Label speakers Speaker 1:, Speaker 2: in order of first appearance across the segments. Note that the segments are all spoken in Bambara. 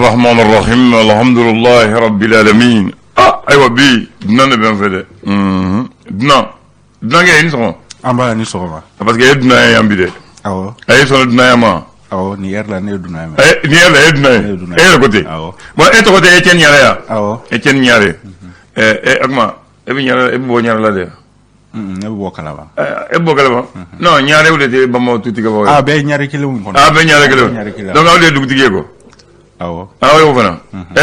Speaker 1: الرحمن الرحيم الحمد لله رب العالمين ايوه بي دنا بن فدي دنا غي نسو
Speaker 2: amba ni sogoma
Speaker 1: parce que dina yambi de
Speaker 2: awo
Speaker 1: ay so dina yama
Speaker 2: awo ni yerla ne duna ma
Speaker 1: ni yerla dina e côté
Speaker 2: awo
Speaker 1: bon et to côté Etienne Niare ya
Speaker 2: awo
Speaker 1: Etienne Niare akma e bi Niare e bo Niare la de
Speaker 2: ne bo kala ba
Speaker 1: e bo kala ba non Niare wule de ba mo tuti ka ba
Speaker 2: be Niare kile mun kono
Speaker 1: be Niare kile donc awle dug tige ko
Speaker 2: awo
Speaker 1: awo fana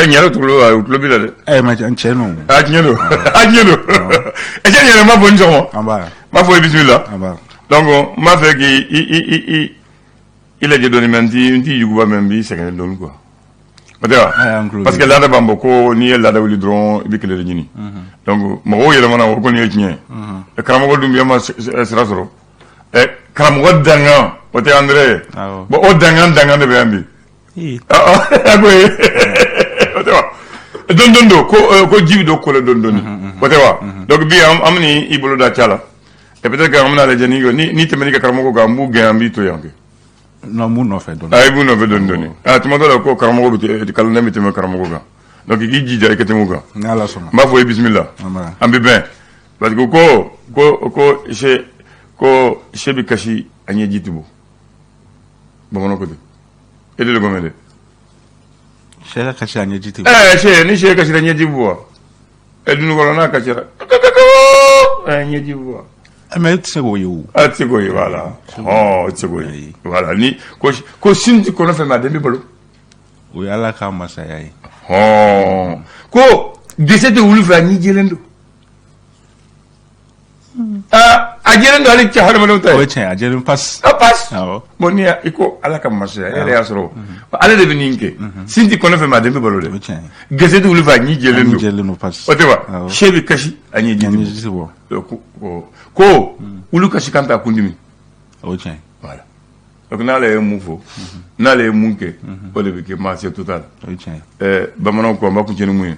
Speaker 1: Niare to lo bi la de
Speaker 2: ma cheno
Speaker 1: Niare Etienne Niare ma bon so
Speaker 2: amba
Speaker 1: ma foi bismillah
Speaker 2: amba
Speaker 1: donc ma fait que il a donné même dit yuguba même bi c'est don quoi parce que là da bambo ko ni là da wuli dron bi kele ni donc mo yele mana ko ni yetnie e karamo dum yama sera soro e karamo danga o te André bo o danga de bambi don do ko jibi do ko le don o te wa donc bi amni ibolo da chala et peut-être que amna la jani ni temeni ka karamo ko ga mu gambi to yanke
Speaker 2: non mun no fe don
Speaker 1: ay bu no fe don tu m'as ko karamo ko te kala nemi te karamo ko ga donc gi jija e ketemu ga
Speaker 2: na la soma
Speaker 1: ma fo bismillah ambi ben parce que ko shebi kashi anye jitibu bomono ko de ede le gomede
Speaker 2: shega kashi anye jitibu
Speaker 1: ni shega kashi anye jitibu edunu ko na kashi anye jitibu
Speaker 2: mais tsego yo
Speaker 1: tsego yo voilà tsego voilà ni ko sinti ko no fe ma dembi bolo
Speaker 2: o yala ka masaya yi
Speaker 1: ko desete wulu fa ni jelendo a jelendo ali ci harama don tay
Speaker 2: o chen a jelendo pass
Speaker 1: monia iko ala ka masaya ele asro ala de bininke sinti ko no fe ma dembi bolo de desete wulu fa ni jelendo
Speaker 2: pass
Speaker 1: o te ba shebi kashi anyi jitibo ko wulu kashi kanta kundimi
Speaker 2: o chen
Speaker 1: voilà donc n'ale mufo n'ale munke o de bike marché total
Speaker 2: o chen
Speaker 1: bamanan ko mba kuncheni muye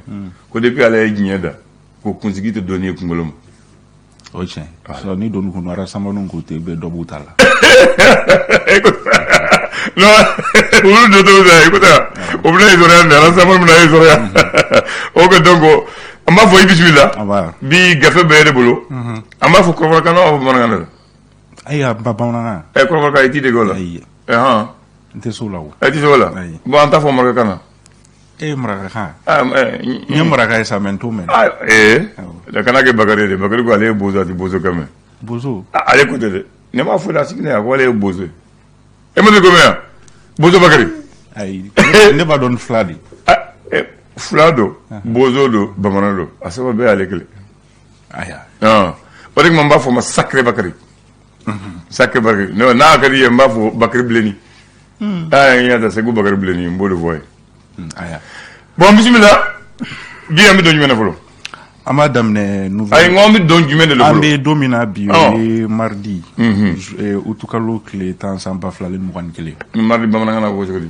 Speaker 1: ko depuis ala yinyeda ko kunsigi te donner kungolom
Speaker 2: o chen so ni donu ko ara samanu ko te be do butala
Speaker 1: no wulu do do da écoute o bna izora na samanu na izora o ko donc amba fo bismillah bi gafe be de bolo amba fo ko kana o manana
Speaker 2: aya babana
Speaker 1: ko ka iti de gola
Speaker 2: nte solawo
Speaker 1: iti sola bon anta fo maraka kana
Speaker 2: mraka ni mraka esa mento men
Speaker 1: da kana ke bagare ko ale bozo ati bozo kame
Speaker 2: bozo
Speaker 1: ale ko de ne ma fo la sikne ko ale bozo e mo de ko me bozo bagare
Speaker 2: ne ba don fladi
Speaker 1: Flado, Bozodo, Bamanado, à ce moment-là, avec les. Ah, on dit que mon bafou m'a sacré Bakari. Sacré Bakari. Non, n'a qu'à dire Mbafou Bakari Bleni. Ah, il y a des goûts Bakari Bleni, un beau de voix. Bon, bismillah, bien mis dans du ménavolo.
Speaker 2: Amadame ne nouvelle.
Speaker 1: Aïe, on met dans du ménavolo.
Speaker 2: Ambe domina bio mardi. Utukalo clé tant sans baflale mouran kele.
Speaker 1: Mardi Bamanana aujourd'hui.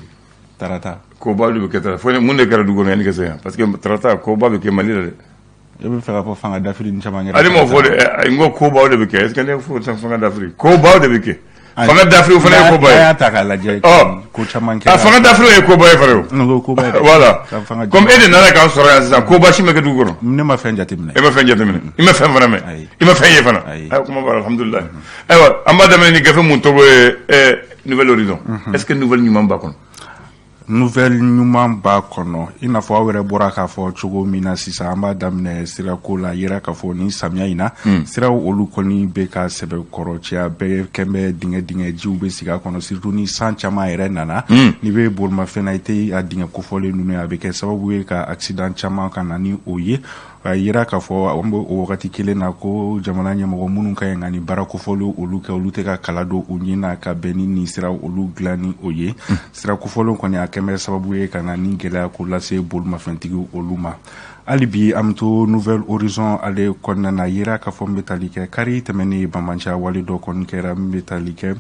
Speaker 2: Tarata.
Speaker 1: Ko ba du ke tara fo ne mun de kara du go ne ke se parce que trata ko ba ke mali la de
Speaker 2: e be fera po fanga d'Afrique ni chama ngara
Speaker 1: ali mo fo de ngo ko ba de ke est ce que ne fo fanga d'Afrique ko ba de ke fanga d'Afrique fo ne ko ba
Speaker 2: ya ta kala je ko chama ngara
Speaker 1: fanga d'Afrique ko ba fere
Speaker 2: ngo ko ba
Speaker 1: voilà comme ede na la ka so ra ça ko ba shi me ke du go
Speaker 2: ne ma fen jatimne
Speaker 1: e ma fen jatimne i ma fen vraiment i ma fen ye fana ay kuma ba alhamdulillah aywa amma da ni gafe mun to nouvelle horizon est ce que nouvelle ñu mamba kon
Speaker 2: nouvelle ɲuman b'a kɔnɔ i n'a fɔ aw yɛrɛ bɔra k'a fɔ cogo min na sisan an b'a daminɛ sirako la yira k'a fɔ ni samiya in na siraw olu kɔni bɛ ka sɛbɛkɔrɔcɛya bɛɛ kɛn bɛ dingɛ jiw bɛ sigi a kɔnɔ surtout ni san caman yɛrɛ nana n'i bɛ bolimafɛn na i tɛ a dingɛ kofɔlen ninnu ye a bɛ kɛ sababu ye ka accident caman ka na ni o ye a yira k'a fɔ an bɛ o wagati kelen na ko jamana ɲɛmɔgɔ minnu ka ɲi ka nin baara kofɔlen olu kɛ olu tɛ ka kala don u ɲɛ na ka bɛn ni nin sira olu dilan ni o ye sira kofɔlen kɔni a kɛmɛ sababu ye ka na ni gɛlɛya ko lase bolimafɛntigi olu ma hali bi an bɛ to nouvelle horizon ale kɔnɔna na yira k'a fɔ n bɛ tali kɛ kari tɛmɛnen bamanciya wale dɔ kɔni kɛra min bɛ tali kɛ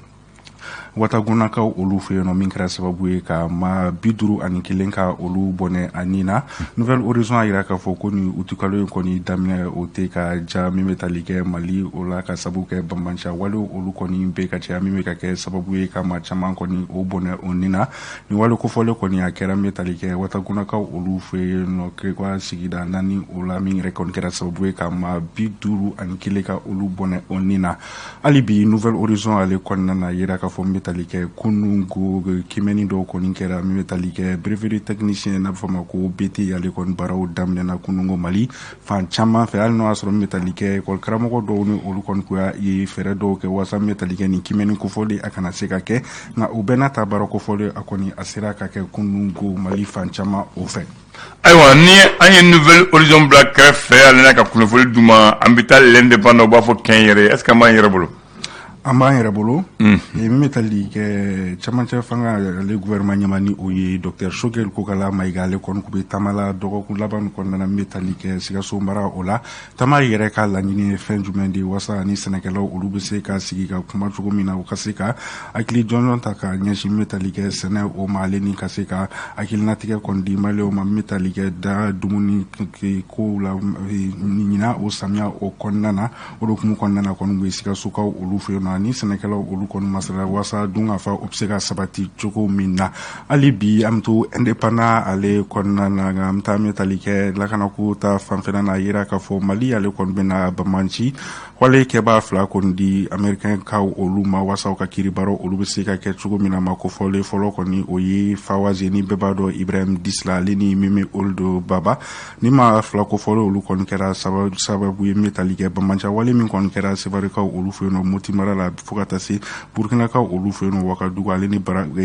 Speaker 2: watagunakaw olu fe no min kɛra sababu ye ka ma 51 ka olu bɔnɛ ani na Nouvelle Horizon a yira k'a fɔ ko ni utikalo in kɔni daminɛ o tɛ ka ja min bɛ tali kɛ Mali o la ka sababu kɛ banbanci wale olu kɔni bɛ ka caya min bɛ ka kɛ sababu ye ka maa caman kɔni o bɔnɛ o ni na ni wale kofɔlen kɔni a kɛra min bɛ tali kɛ watagunakaw olu fe no Kekwa sigida naani o la min yɛrɛ kɔni kɛra sababu ye ka maa 51 ka olu bɔnɛ o ni na hali bi Nouvelle Horizon ale kɔnɔna na yira k'a fɔ min bɛ tali kɛ kunungo kimɛni dɔw kɔni kɛra min bɛ tali kɛ breverie technicien n'a bɛ fɔ ma ko BT ale kɔni baaraw daminɛna kunungo Mali fan caman fɛ hali n'o y'a sɔrɔ min bɛ tali kɛ école karamɔgɔ dɔw ni olu kɔni ko ye fɛɛrɛ dɔw kɛ walasa min bɛ tali kɛ ni kimɛni kofɔli a kana se ka kɛ nka u bɛɛ n'a ta baara kofɔli a kɔni a sera ka kɛ kunungo Mali fan caman o fɛ.
Speaker 1: Ayiwa ni an ye Nouvelle Horizon bila kɛrɛfɛ ale n'a ka kunnafoni d'u ma an bɛ taa l'indépendant u b'a fɔ kɛn yɛrɛ est ce que an b'an yɛrɛ bolo.
Speaker 2: An b'an yɛrɛ bolo min bɛ tali kɛ camancɛ fanga ale gouvernement ɲɛma ni o ye Dr Choguel Kokala Mayiga ale kɔni kun bɛ taamala dɔgɔkun laban kɔnɔna min bɛ tali kɛ Sikaso mara o la taama yɛrɛ ka laɲini ye fɛn jumɛn de walasa ni sɛnɛkɛlaw olu bɛ se ka sigi ka kuma cogo min na u ka se ka hakili jɔnjɔn ta ka ɲɛsin min bɛ tali kɛ sɛnɛ o ma ale ni ka se ka hakilinatigɛ kɔni di maliyɛnw ma min bɛ tali kɛ da dumuni kow la ɲina o samiya o kɔnɔna na o hukumu kɔnɔna na kɔni bɛ Sikasokaw olu fɛ yen nɔ ni sɛnɛkɛlaw olu kɔni masala wasa dun ka fa o bɛ se ka sabati cogo min na hali bi an bɛ to indépendant ale kɔnɔna na nka an bɛ taa an bɛ tali kɛ lakanako ta fanfɛla na a yira k'a fɔ Mali ale kɔni bɛna banbanci wale kɛbaa fila kɔni di américain kaw olu ma wasa u ka kiribaro olu bɛ se ka kɛ cogo min na ma ko fɔlen fɔlɔ kɔni o ye Fawaze ni bɛɛ b'a dɔn Ibrahim Disla ale ni Mimi Oldo Baba ni ma fila ko fɔlen olu kɔni kɛra sababu ye min bɛ tali kɛ banbanci wale min kɔni kɛra Sevarikaw olu fɛ yen nɔ Moti mara la fo ka taa se Burkinakaw olu fɛ yen nɔ Wagadugu ale ni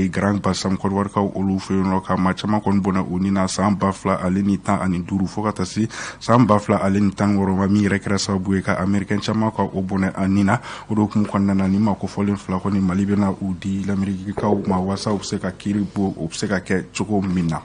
Speaker 2: Grand Bassam Côte-d'Ivoirekaw olu fɛ yen nɔ ka maa caman kɔni bɔnɛ o ni na san 2000 ale ni 15 fo ka taa se san 2000 ale ni 16 ma min yɛrɛ kɛra sababu ye ka américain caman ka o bɔnɛ a ni na o de hukumu kɔnɔna na ni ma ko fɔlen fila kɔni Mali bɛna u di l'Amérikikaw ma wasa u bɛ se ka kiri bɔ u bɛ se ka kɛ cogo min na.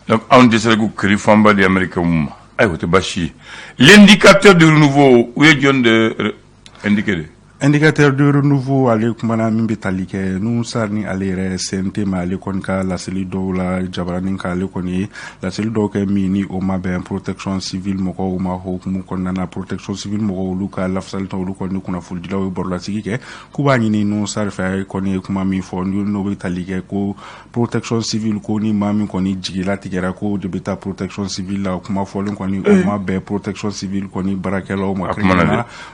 Speaker 1: Donc anw dɛsɛra k'u kiri fanba di américain ma ayiwa o tɛ baasi ye l'indicateur de renouveau u ye jɔn de indiqué de.
Speaker 2: Indicateur de renouveau ale kumana min bɛ tali kɛ nu sar ni ale yɛrɛ CNT ma ale kɔni ka laseli dɔw la jabaranin ka ale kɔni ye laseli dɔw kɛ min ni o ma bɛn protection civile mɔgɔw ma hokumu kɔnɔna na protection civile mɔgɔw olu ka lafasali tɔ olu kɔni kunnafonidilaw ye bɔrɔlasigi kɛ k'u b'a ɲini nu sar fɛ kɔni ye kuma min fɔ n'o bɛ tali kɛ ko protection civile ko ni maa min kɔni jigila tigɛra ko de bɛ taa protection civile la kuma fɔlen kɔni o ma bɛn protection civile kɔni baarakɛlaw ma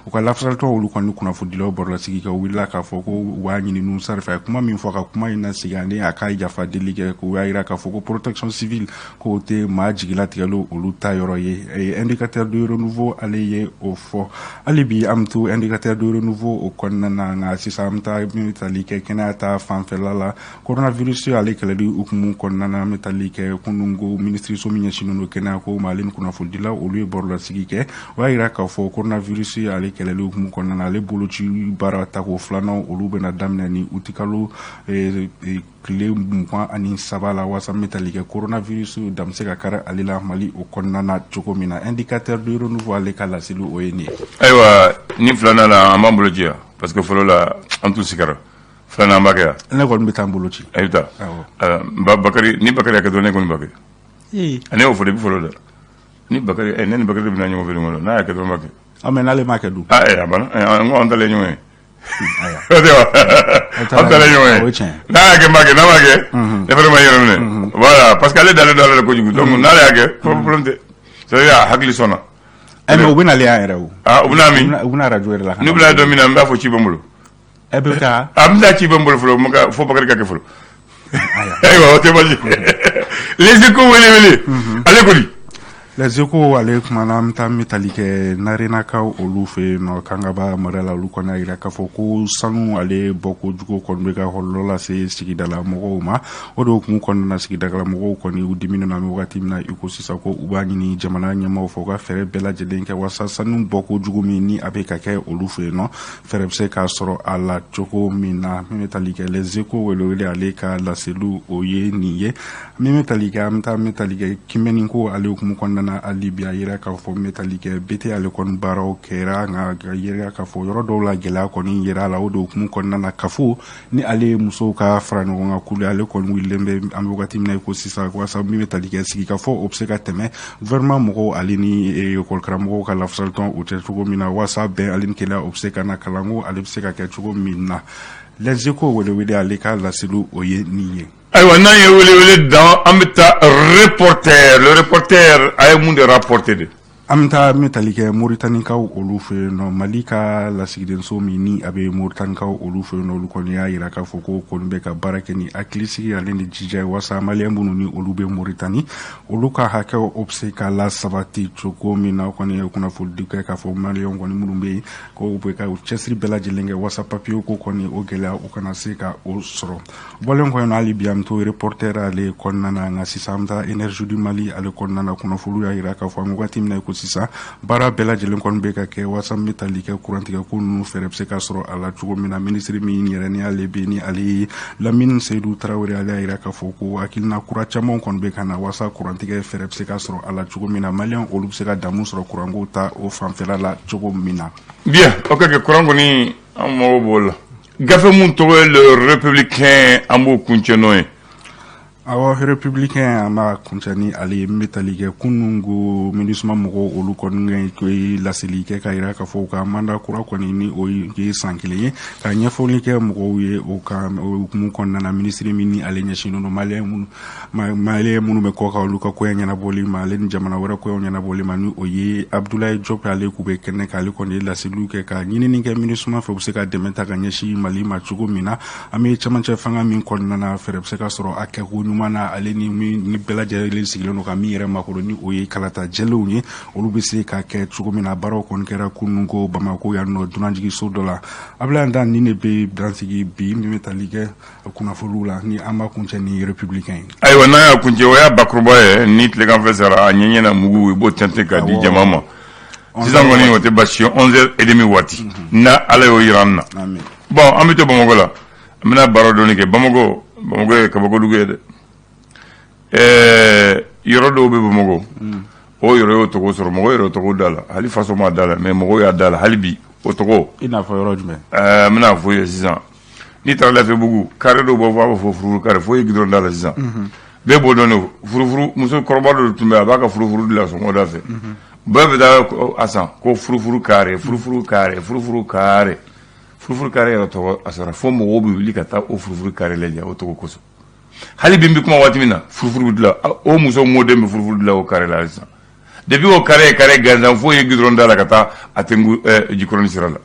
Speaker 2: u ka lafasali tɔ olu kɔni kunnafoni dilaw bɔrɔlasigi kɛ wulila k'a fɔ ko u b'a ɲini nu sar fɛ kuma min fɔ ka kuma in na sigi ani a ka yafa deli kɛ k'u y'a yira k'a fɔ ko protection civile k'o tɛ maa jigila tigɛlo olu ta yɔrɔ ye indicateur de renouveau ale ye o fɔ hali bi an bɛ to indicateur de renouveau o kɔnɔna na nka sisan an bɛ taa min tali kɛ kɛnɛya ta fanfɛla la coronavirus ale kɛlɛli hukumu kɔnɔna na an bɛ tali kɛ kunungo ministre so min ɲɛsinnen don kɛnɛya ko ma ale ni kunnafonidilaw olu ye bɔrɔlasigi kɛ o y'a yira k'a fɔ coronavirus ale kɛlɛli hukumu kɔnɔna na ale boloci baara tako filanan olu bɛna daminɛ ni utikalo tile 23 la wasa min bɛ tali kɛ coronavirus da bɛ se ka kari ale la Mali o kɔnɔna na cogo min na indicateur de renouveau ale ka laseli o ye nin ye.
Speaker 1: Ayiwa ni filanan la an b'an bolo ci yan parce que fɔlɔ la an t'u sigara filanan an b'a kɛ yan.
Speaker 2: Ne kɔni bɛ taa an bolo ci.
Speaker 1: A bɛ taa Bakari ni Bakari y'a kɛ dɔrɔn ne kɔni b'a kɛ. Ne y'o fɔ depuis fɔlɔ dɛ ni Bakari ne ni Bakari bɛna ɲɔgɔn fɛ ɲɔgɔn la n'a y'a kɛ dɔrɔn b'a kɛ.
Speaker 2: Mais n'ale m'a kɛ dun.
Speaker 1: A banna n ko an talen ɲɔgɔn ye. An talen ɲɔgɔn ye n'a y'a kɛ n b'a kɛ n'a m'a kɛ ne fana ma yɛrɛ minɛ voilà parce que ale dalen don ale la kojugu donc n'ale y'a kɛ problème tɛ c'est-à-dire a hakili sɔnna.
Speaker 2: Mais u bɛna ale y'an yɛrɛ o.
Speaker 1: U bɛna min
Speaker 2: u bɛna radio yɛrɛ la.
Speaker 1: n'u bɛna don min na n b'a fɔ ci bɛ n bolo.
Speaker 2: E bɛ taa.
Speaker 1: N bɛ taa ci bɛ n bolo fɔlɔ fo Bakari ka kɛ fɔlɔ. Ayiwa o tɛ baasi les échos wele ale kɔni.
Speaker 2: Les Échos ale kumana an bɛ taa tali kɛ narenakaw olu fɛ yen nɔ kangaba mara la olu kɔni y'a yira k'a fɔ ko sanu ale bɔ kojugu kɔni bɛ ka kɔlɔlɔ lase sigidala mɔgɔw ma o de hukumu kɔnɔna na sigidala mɔgɔw kɔni u diminen na wagati min na i ko sisan ko u b'a ɲini jamana ɲɛmaaw fɛ u ka fɛɛrɛ bɛɛ lajɛlen kɛ walasa sanu bɔ kojugu min ni a bɛ ka kɛ olu fɛ yen nɔ fɛɛrɛ bɛ se k'a sɔrɔ a la cogo min na min bɛ tali kɛ Les Échos wele ale ka laseliw o ye nin ye min bɛ tali kɛ an bɛ taa tali kɛ kimɛni ko ale hukumu kɔnɔna na Libya yira ka fo metalike bete ale kon baraw kera nga yira ka fo yoro do la gela kon yira la odo kum kon na kafu ni ale muso ka frano nga kule ale kon wilembe am wakati mina ko sisa ko sa mi metalike sigi ka fo obseka teme vraiment mo ale ni e ko kramo ka la salton o te tugo mina wasa be ale kela obseka na kalango ale obseka ke tugo mina les échos wele ale ka la selu oye niye
Speaker 1: aywa nan ye wele dans amita reporter le reporter ay mun de rapporter de
Speaker 2: amta metalike Mauritanie kaw olu fe no malika la sigden so mini abe Mauritanie kaw olu fe no lu kon ya ira ka foko kon be ka barake ni aklisi ya len jija wasa malien bunu ni olu be Mauritanie olu ka haka obseka la savati choko mina kon ya kuna ful dikay ka fo malien kon mulumbe ko be ka chesri bela jelenge wasa papier ko kon o gela o kana seka o soro bolen ko na libiam to reporter ale kon nana ngasi samta énergie du Mali ale kon nana kuna fulu ya ira ka fo ngati mina ko sisa bara bela jelen kon be ka ke wasa metalike courantige ko nu fere se ka soro ala tugo mina ministre mi nyere ni ale be ni ali Lamine Seydou Traoré ala ira ka foko akilna kuracha mon kon be kana wasa courantige fere se ka soro ala tugo mina malien olu se ka damu soro kurango ta o fanfela la tugo mina
Speaker 1: bien ok que kurango ni amo bol gafe mun to le républicain amo kunchenoe
Speaker 2: awa républicain ama kuntani ali metalike kunungu minisma mogo olu kon ngai ko la selike ka ira ka foka manda kura koni ni o ye sankile ka nyafoli ke mogo ye o ka mu kon na ministre mini ali nyashino no male mun me ko ka olu ka ko nyana boli male jamana wara ko nyana boli manu o ye Abdoulaye Diop ale ku be kenne ka ali kon la seluke ka nyini ni ke minisma fe se ka demeta ka nyashi mali ma chugo mina ame chamanche fanga min kon na fere se ka soro akku mana ale ni bela jale sigileno ka mi yere makoro ni oye kalata jelo ni olu be se ka ke tugo mina baro kon kera kunungo Bamako ya no dunanjigi so dola abla ndan ni ne be dansigi bi mi metalike kuna folula ni ama kunche ni républicain
Speaker 1: aywa na ya kunche wa bakruba ni tle kan fesara nyenye na mugu bo tante ka di jamama sisan ngoni wote bashi 11h30 wati na ala yo iranna
Speaker 2: amen
Speaker 1: bon amito Bamako la amina baro doni ke Bamako ka Bamako dugue de yoro do be Bamako o yoro to ko soro mo yoro to ko dala hali faso ma dala mais mo ya dala hali bi o to ko
Speaker 2: ina fo yoro jume
Speaker 1: mina fo ye sisan ni tara la fe bugu kare do bo fo furu kare fo ye gidron dala sisan be bo don furu muso korba do tumbe abaka furu dala so mo da fe ba be da asan ko furu kare ya to asara fo mo wo bi likata o furu kare le ya o to ko so hali bimbi kuma wati mina furufuru dila o muso modem be furufuru dila o kare la sa depuis o kare ganzan fo ye gidron dala kata atengu jikroni sirala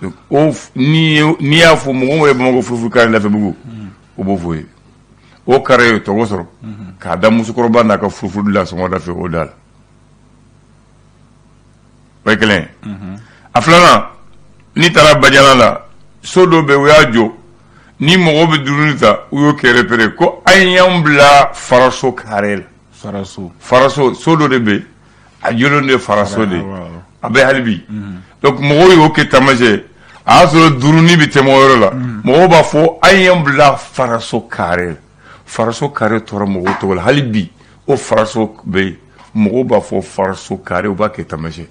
Speaker 1: donc o ni ya fo mo mo Bamako furufuru kare la fe bugu o bo fo ye o kare to wosoro ka da muso korba na ka furufuru dila so mo da fe o dala bakelen aflana ni tara bajana la sodo be wajo ni mogo be durunita uyo kerepere ko ayambla faraso karel faraso sodo de be a yolonde faraso de abe halbi donc mogo yo ke tamaje aso duruni bi temoyoro la mogo ba fo ayambla faraso karel tora mogo to wala halbi o faraso be mogo ba fo faraso karel ba ke tamaje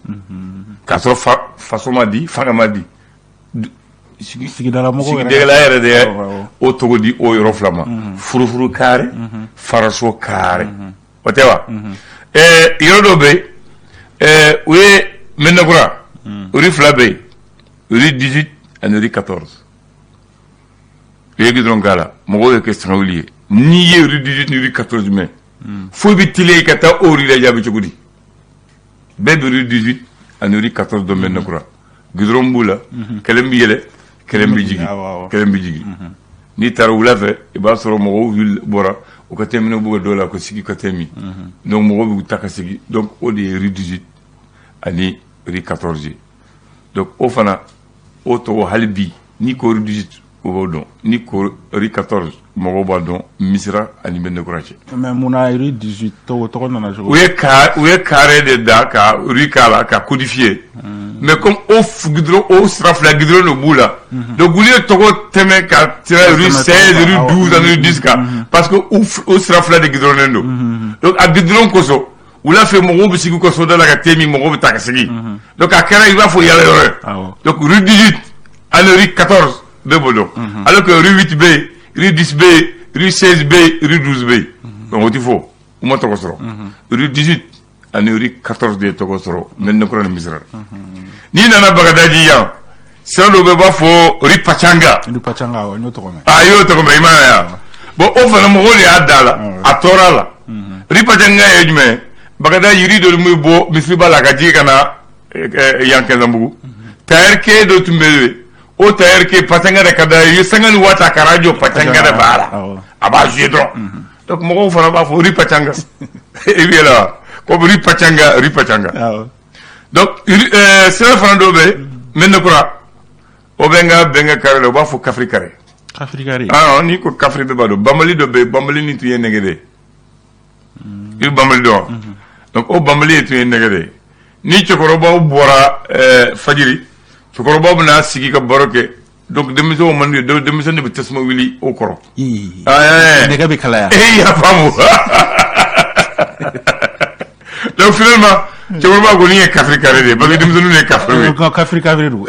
Speaker 1: ka so faso madi fanga madi
Speaker 2: sigidala mogo
Speaker 1: sigidala yere de o togo di o yoro flama furufuru kare faraso kare otewa yoro do be we menakura uri flabe uri 18 and uri 14 we gidron gala mogo ye question oulié ni ye uri 18 ni uri 14 mais fo bi tile kata ori la jabi chugudi be uri 18 and uri 14 do menakura gidron bula kelembi yele kelembi jigi ni tar wula fe e ba soro mo wil bora o ko temino bugo dola ko sigi ko temi donc mo bu taka sigi donc o de ri 18 ani ri 14 donc o fana o to halbi ni ko ri 18 o don ni ko ri 14 mo ba don misra ani ben courage
Speaker 2: mais mona ri 18 to na jogo
Speaker 1: we carré de daka ri kala ka codifié mais comme au guidron au strafla guidron no bula donc goulier toko teme ka tira rue 16 rue 12 rue 10 ka parce que au strafla de guidron ndo donc a guidron koso wula fɛ mɔgɔw bɛ sigi u ka soda la ka te min mɔgɔw bɛ taa ka sigi donc a kɛra i b'a fɔ yala yɔrɔ ye donc rue 18 ani rue 14 bɛɛ b'o dɔn alors que rue 8 bɛ yen rue 10 bɛ yen rue 16 bɛ yen rue 12 bɛ yen donc o ti fɔ u ma tɔgɔ sɔrɔ rue 18 ani rue 14 de ye tɔgɔ sɔrɔ Mɛnɛkura ni Misira n'i nana Bagadaji yan sira dɔ bɛ b'a fɔ rue Pachanga
Speaker 2: rue Pachanga awɔ n y'o tɔgɔ mɛn
Speaker 1: y'o tɔgɔ mɛn i m'a ye yan bon o fana mɔgɔw de y'a da la a tɔɔrɔ la rue Pachanga ye jumɛn Bagadaji yiri dɔ bɛ bɔ misiriba la ka jigin ka na yan Kɛnzanbugu tailleur kɛ dɔ tun bɛ yen o tailleur kɛ Pachanga de ka d'a ye sanga ni waati a ka radio Pachanga de b'a la a b'a jouer dɔrɔn donc mɔgɔw fana b'a fɔ rue Pachanga i bɛ yɛlɛ wa ko rue Pachanga donc sira fana dɔ bɛ Mɛnɛkura o bɛ n ka bɛnkɛ kare la u b'a fɔ kafiri kare n'i ko kafiri bɛɛ b'a dɔn banbali dɔ bɛ yen banbali nin tun ye nɛgɛ de i bɛ banbali dɔn donc o banbali ye tun ye nɛgɛ de ni cɛkɔrɔbaw bɔra fajiri cɛkɔrɔbaw bɛna sigi ka baro kɛ donc denmisɛnw man di denmisɛn de bɛ tasuma wuli o kɔrɔ
Speaker 2: nɛgɛ bɛ kalaya
Speaker 1: y'a faamu donc finalement cɛkɔrɔba ko nin ye kafiri kare de ye parce que denmisɛnninw ye kafiri ye
Speaker 2: kafiri don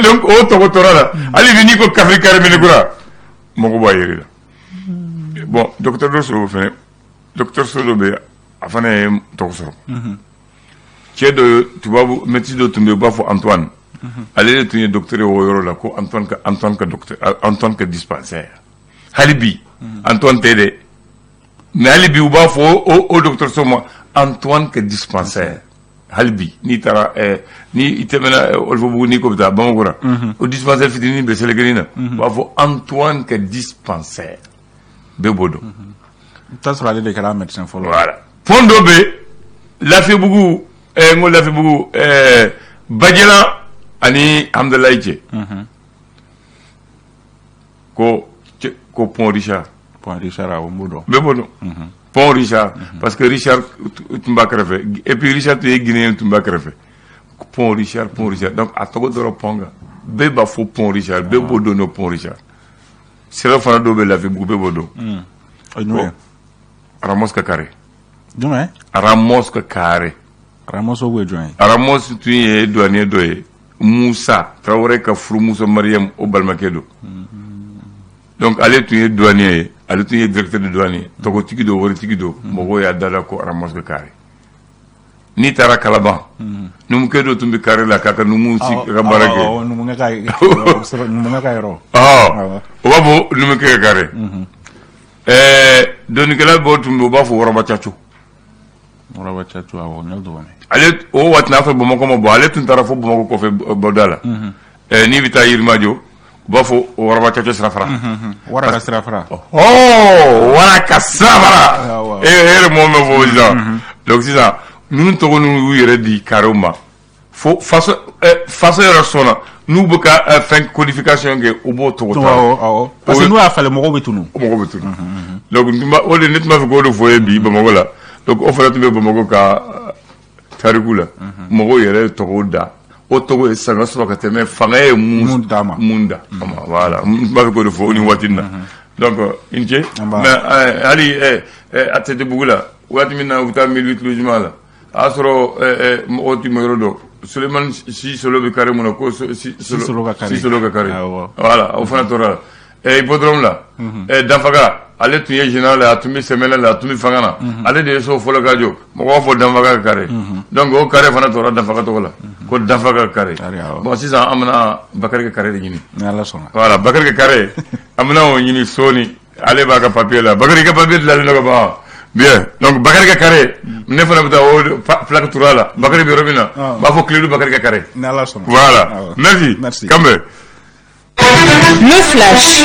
Speaker 1: donc o tɔgɔ tora la hali bi n'i ko kafiri kare Mɛnɛkura mɔgɔw b'a yɛrɛ la bon docteur dɔ sɔrɔ o fɛnɛ docteur so dɔ bɛ a fana ye tɔgɔ sɔrɔ cɛ dɔ tubabu médecin dɔ tun bɛ yen u b'a fɔ Antoine ale de tun ye docteur ye o yɔrɔ la ko Antoine ka dispensaire hali bi Antoine tɛ dɛ mais hali bi u b'a fɔ o docteur so ma Antoine ka dispensaire hali bi n'i taara ni i tɛmɛna Ɔlfɔbugu n'i ko bɛ taa Bamakɔ o dispensaire fitinin bɛ Sɛlɛkɛni na u b'a fɔ Antoine ka dispensaire bɛɛ b'o dɔn
Speaker 2: i t'a sɔrɔ ale de kɛra médecin fɔlɔ
Speaker 1: voilà pont dɔ bɛ Lafiyabugu n ko Lafiyabugu Bajɛlan ani Hamdalayi cɛ ko pont Richard
Speaker 2: awɔ n b'o dɔn
Speaker 1: bɛɛ b'o dɔn pont Richard parce que Richard tun b'a kɛrɛfɛ et puis Richard tun ye Guinéen tun b'a kɛrɛfɛ pont Richard donc a tɔgɔ dɔrɔn pont kan bɛɛ b'a fɔ pont Richard bɛɛ b'o dɔn pont Richard sira fana dɔw bɛ Lafiyabugu bɛɛ b'o dɔn Ramos ka kare
Speaker 2: jumɛn
Speaker 1: Ramos ka kare
Speaker 2: Ramos o ye jɔn ye
Speaker 1: Ramos tun ye douanier dɔ ye Musa Traoré ka furumuso Mariam o balimakɛ don donc ale tun ye douanier ye ale tun ye directeur de douane tɔgɔtigi don waritigi don mɔgɔw y'a dala ko Ramos ka kare n'i taara Kalaban numukɛ dɔ tun bɛ kare la k'a ka numu si ka baara kɛ
Speaker 2: numukɛ ka yɔrɔ
Speaker 1: o b'a fɔ numukɛ ka kare dɔnnikɛla dɔw tun bɛ u b'a fɔ Wɔrɔba Caco
Speaker 2: awɔ n y'o dɔn
Speaker 1: ale o waati n'a fɛ Bamakɔ ma bɔ ale tun taara fo Bamakɔ kɔfɛ bɔda la n'i bɛ taa Yirimajɔ u b'a fɔ Wɔrɔba Caco sirafara
Speaker 2: Waraka sirafara
Speaker 1: Waraka sirafara e yɛrɛ mɔgɔ mɛ fɔ sisan donc sisan ninnu tɔgɔ ninnu y'u yɛrɛ di karew ma fo faso yɛrɛ sɔnna n'u bɛ ka fɛn codification kɛ u b'o tɔgɔ ta
Speaker 2: parce que n'u y'a falen mɔgɔw bɛ tunu
Speaker 1: donc o de ne tun b'a fɛ k'o de fɔ ye bi Bamakɔ la donc o fana tun bɛ Bamakɔ ka tariku la mɔgɔw yɛrɛ ye tɔgɔw da o tɔgɔ ye sanga sɔrɔ ka tɛmɛ fanga ye mun da voilà n tun b'a fɛ k'o de fɔ o ni waati in na donc i ni ce mais hali Atɛtɛbugu la waati min na u bɛ taa 18 logement la a y'a sɔrɔ mɔgɔw tun bɛ yɔrɔ dɔn Sulemani Sisolo bɛ kare mun na ko Sisolo ka kare voilà o fana tora la hippodrome la Danfaga ale tun ye général a tun bɛ sɛmɛlɛ la a tun bɛ fanga na ale de ye so fɔlɔ ka jɔ mɔgɔw b'a fɔ Danfaga ka kare donc o kare fana tora Danfaga tɔgɔ la ko Danfaga ka kare bon sisan an bɛna Bakari ka kare de ɲini voilà Bakari ka kare an bɛna o ɲini Soni ale b'a ka papier la Bakari ka papier dilalen dɔ ka ban bien donc Bakari ka kare ne fana bɛ taa o plaque tura la Bakari bɛ yɔrɔ min na n b'a fɔ Kiledu Bakari ka kare voilà merci Kambe
Speaker 3: le flash